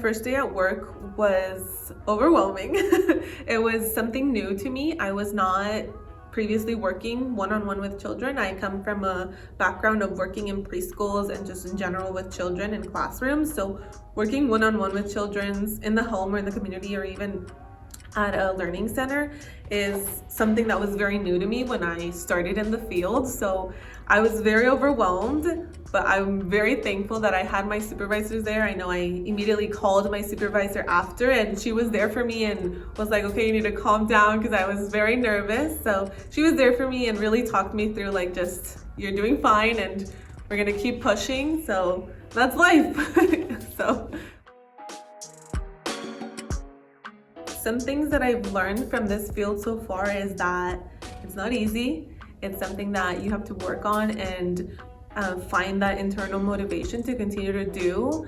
first day at work was overwhelming. It was something new to me. I was not previously working one-on-one with children. I come from a background of working in preschools and just in general with children in classrooms. So working one-on-one with children in the home or in the community or even at a learning center is something that was very new to me when I started in the field. So I was very overwhelmed, but I'm very thankful that I had my supervisors there. I know I immediately called my supervisor after, and she was there for me and was like, okay, you need to calm down, because I was very nervous. So she was there for me and really talked me through, like, just, you're doing fine and we're gonna keep pushing. So that's life. So some things that I've learned from this field so far is that it's not easy. It's something that you have to work on and find that internal motivation to continue to do,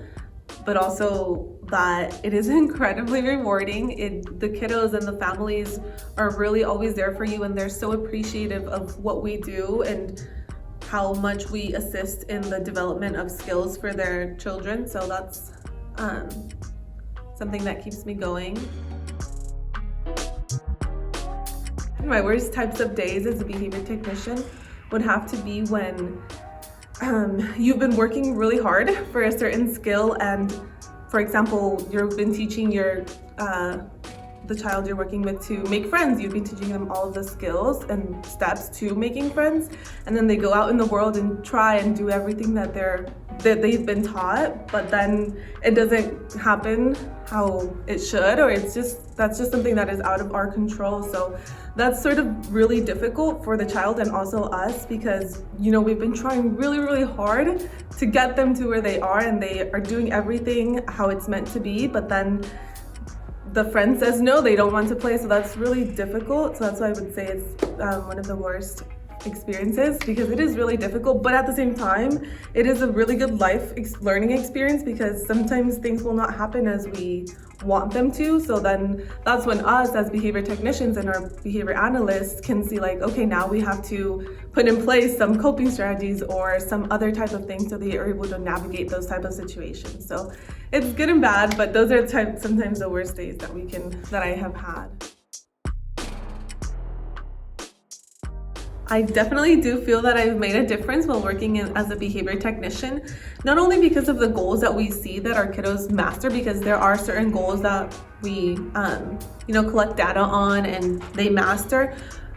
but also that it is incredibly rewarding. The kiddos and the families are really always there for you, and they're so appreciative of what we do and how much we assist in the development of skills for their children. So that's something that keeps me going. My worst types of days as a behavior technician would have to be when you've been working really hard for a certain skill, and for example, you've been teaching the child you're working with to make friends. You've been teaching them all of the skills and steps to making friends, and then they go out in the world and try and do everything that they've been taught, but then it doesn't happen how it should, or that's just something that is out of our control. So that's sort of really difficult for the child and also us, because we've been trying really, really hard to get them to where they are, and they are doing everything how it's meant to be, but then the friend says no, they don't want to play. So that's really difficult. So that's why I would say it's one of the worst experiences, because it is really difficult, but at the same time it is a really good learning experience, because sometimes things will not happen as we want them to. So then that's when us as behavior technicians and our behavior analysts can see, like, okay, now we have to put in place some coping strategies or some other type of things so they are able to navigate those type of situations. So it's good and bad, but those are sometimes the worst days that I have had. I definitely do feel that I've made a difference while working as a behavior technician, not only because of the goals that we see that our kiddos master, because there are certain goals that we collect data on and they master,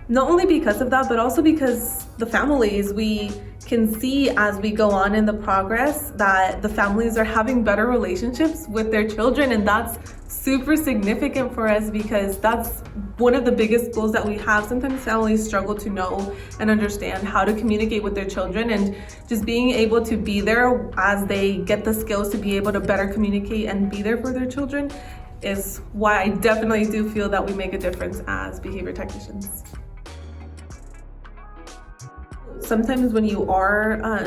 not only because of that, but also because the families, we can see as we go on in the progress that the families are having better relationships with their children, and that's super significant for us, because that's one of the biggest goals that we have. Sometimes families struggle to know and understand how to communicate with their children, and just being able to be there as they get the skills to be able to better communicate and be there for their children is why I definitely do feel that we make a difference as behavior technicians. Sometimes when you are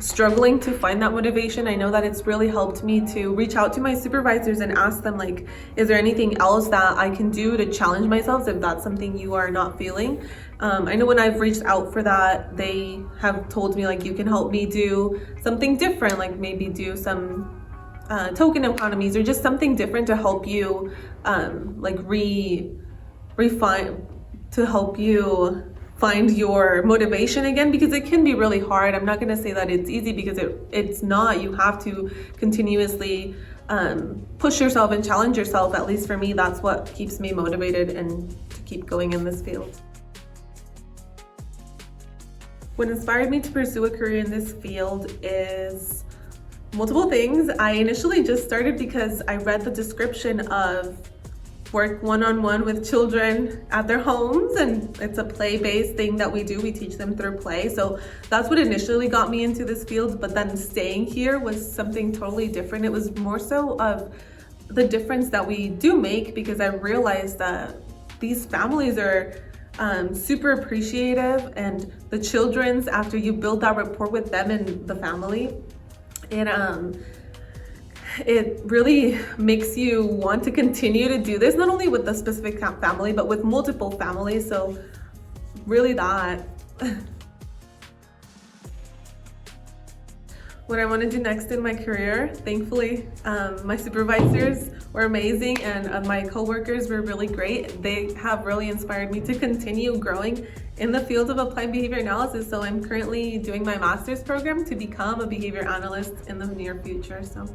struggling to find that motivation, I know that it's really helped me to reach out to my supervisors and ask them, like, is there anything else that I can do to challenge myself if that's something you are not feeling? I know when I've reached out for that, they have told me, like, you can help me do something different, like maybe do some token economies or just something different to help you refine, to help you find your motivation again, because it can be really hard. I'm not going to say that it's easy, because it's not. You have to continuously push yourself and challenge yourself. At least for me, that's what keeps me motivated and to keep going in this field. What inspired me to pursue a career in this field is multiple things. I initially just started because I read the description of work one-on-one with children at their homes, and it's a play-based thing that we do. We teach them through play. So that's what initially got me into this field, but then staying here was something totally different. It was more so of the difference that we do make, because I realized that these families are super appreciative, and the children's, after you build that rapport with them and the family, it really makes you want to continue to do this, not only with the specific family, but with multiple families. So really that. what I want to do next in my career. Thankfully, my supervisors were amazing and my coworkers were really great. They have really inspired me to continue growing in the field of applied behavior analysis. So I'm currently doing my master's program to become a behavior analyst in the near future. So